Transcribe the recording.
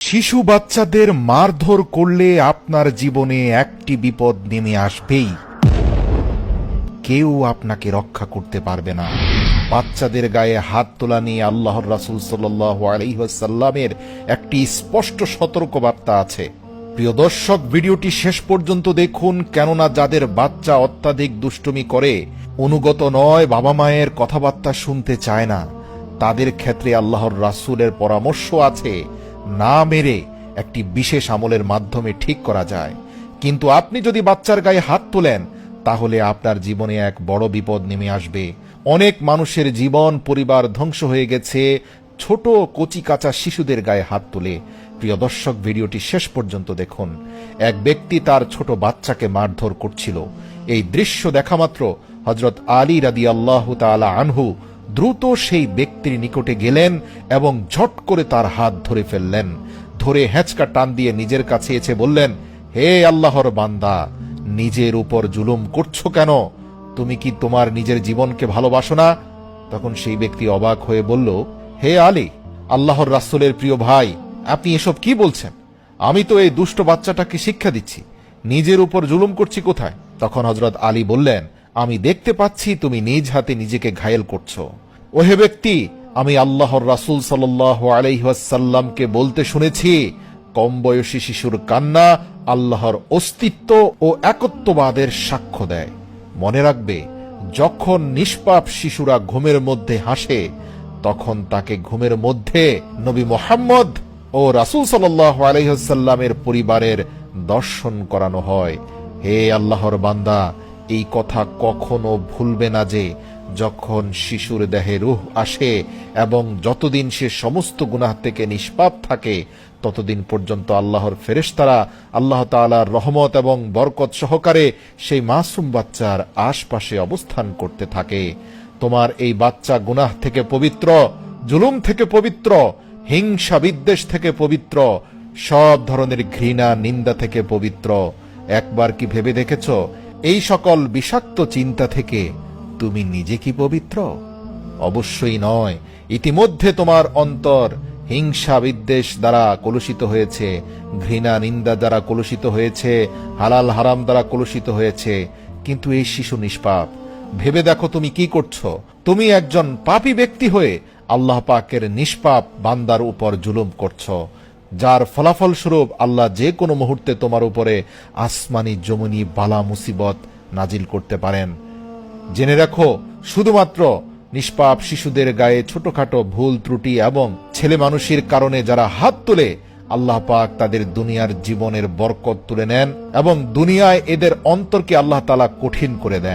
শিশু বাচ্চাদের মারধর করলে আপনার জীবনে একটি বিপদ নেমে আসবেই। কেউ আপনাকে রক্ষা করতে পারবে না। বাচ্চাদের গায়ে হাত তোলা নিয়ে আল্লাহর রাসূল সাল্লাল্লাহু আলাইহি ওয়াসাল্লামের একটি স্পষ্ট সতর্কবার্তা আছে। প্রিয় দর্শক, ভিডিওটি শেষ পর্যন্ত দেখুন, কেননা যাদের বাচ্চা অত্যাধিক দুষ্টুমি করে, অনুগত নয়, বাবা মায়ের কথাবার্তা শুনতে চায় না, তাদের ক্ষেত্রে আল্লাহর রাসূলের পরামর্শ আছে, না মেরে একটি বিশেষ আমলের মাধ্যমে ঠিক করা যায়। কিন্তু আপনি যদি বাচ্চার গায়ে হাত তোলেন, তাহলে আপনার জীবনে এক বড় বিপদ নেমে আসবে। অনেক মানুষের জীবন পরিবার ধ্বংস হয়ে গেছে ছোট কচি কাঁচা শিশুদের গায়ে হাত তুলে। প্রিয় দর্শক, ভিডিওটি শেষ পর্যন্ত দেখুন। এক ব্যক্তি তার ছোট বাচ্চাকে মারধর করছিল। এই দৃশ্য দেখা মাত্র হযরত আলী রাদিয়াল্লাহু তাআলা আনহু দ্রুত সেই ব্যক্তির নিকটে গেলেন এবং ঝট করে তার হাত ধরে ফেললেন। ধরে হ্যাঁচকা টান দিয়ে নিজের কাছে এসে বললেন, হে আল্লাহর বান্দা, নিজের উপর জুলুম করছো কেন? তুমি কি তোমার নিজের জীবনকে ভালোবাসো না? তখন সেই ব্যক্তি অবাক হয়ে বলল, হে আলী, আল্লাহর রাসূলের প্রিয় ভাই, আপনি এসব কি বলছেন? আমি তো এই দুষ্ট বাচ্চাটাকে শিক্ষা দিচ্ছি, নিজের উপর জুলুম করছি কোথায়? তখন হযরত আলী বললেন, আমি দেখতে পাচ্ছি তুমি নিজ হাতে নিজেকে ঘায়েল করছো। ওহে ব্যক্তি, আমি আল্লাহর রাসূল সাল্লাল্লাহু আলাইহি ওয়াসাল্লামকে বলতে শুনেছি, কম বয়সী শিশুর কান্না আল্লাহর অস্তিত্ব ও একত্ববাদের সাক্ষ্য দেয়। মনে রাখবে, যখন নিষ্পাপ শিশুরা ঘুমের মধ্যে হাসে, তখন তাকে ঘুমের মধ্যে নবী মুহাম্মদ ও রাসূল সাল্লাল্লাহু আলাইহি ওয়াসাল্লামের পরিবারের দর্শন করানো হয়। হে আল্লাহর বান্দা, এই কথা কখনো ভুলবে না যে যখন শিশুর দেহে রূহ আসে এবং যতদিন সে সমস্ত গুনাহ থেকে নিষ্পাপ থাকে, ততদিন পর্যন্ত আল্লাহর ফেরেশতারা আল্লাহ তাআলার রহমত এবং বরকত সহকারে সেই মাসুম বাচ্চার আশপাশে অবস্থান করতে থাকে। তোমার এই বাচ্চা গুনাহ থেকে পবিত্র, জুলুম থেকে পবিত্র, হিংসা বিদ্বেষ থেকে পবিত্র, সব ধরনের ঘৃণা নিন্দা থেকে পবিত্র। একবার কি ভেবে দেখেছ, এই সকল বিষাক্ত চিন্তা থেকে তুমি নিজে কি পবিত্র? অবশ্যই নয়। ইতিমধ্যে তোমার অন্তর হিংসা বিদ্বেষ দ্বারা কলুষিত হয়েছে, ঘৃণা নিন্দা দ্বারা কলুষিত হয়েছে, হালাল হারাম দ্বারা কলুষিত হয়েছে। কিন্তু এই শিশু নিষ্পাপ। ভেবে দেখো তুমি কি করছো। তুমি একজন পাপী ব্যক্তি হয়ে আল্লাহ পাকের নিষ্পাপ বান্দার উপর জুলুম করছো, যার ফলাফল স্বরূপ আল্লাহ যে কোনো মুহূর্তে তোমার উপরে আসমানি জমিনি বালা মুসিবত নাজিল করতে পারেন। জেনে রাখো, শুধুমাত্র নিষ্পাপ শিশুদের গায়ে ছোটখাটো ভুল ত্রুটি এবং ছেলে মানুষের কারণে যারা হাত তোলে, আল্লাহ পাক তাদের দুনিয়ার জীবনের বরকত তুলে নেন এবং দুনিয়ায় এদের অন্তরকে আল্লাহ তাআলা কঠিন করে দেন।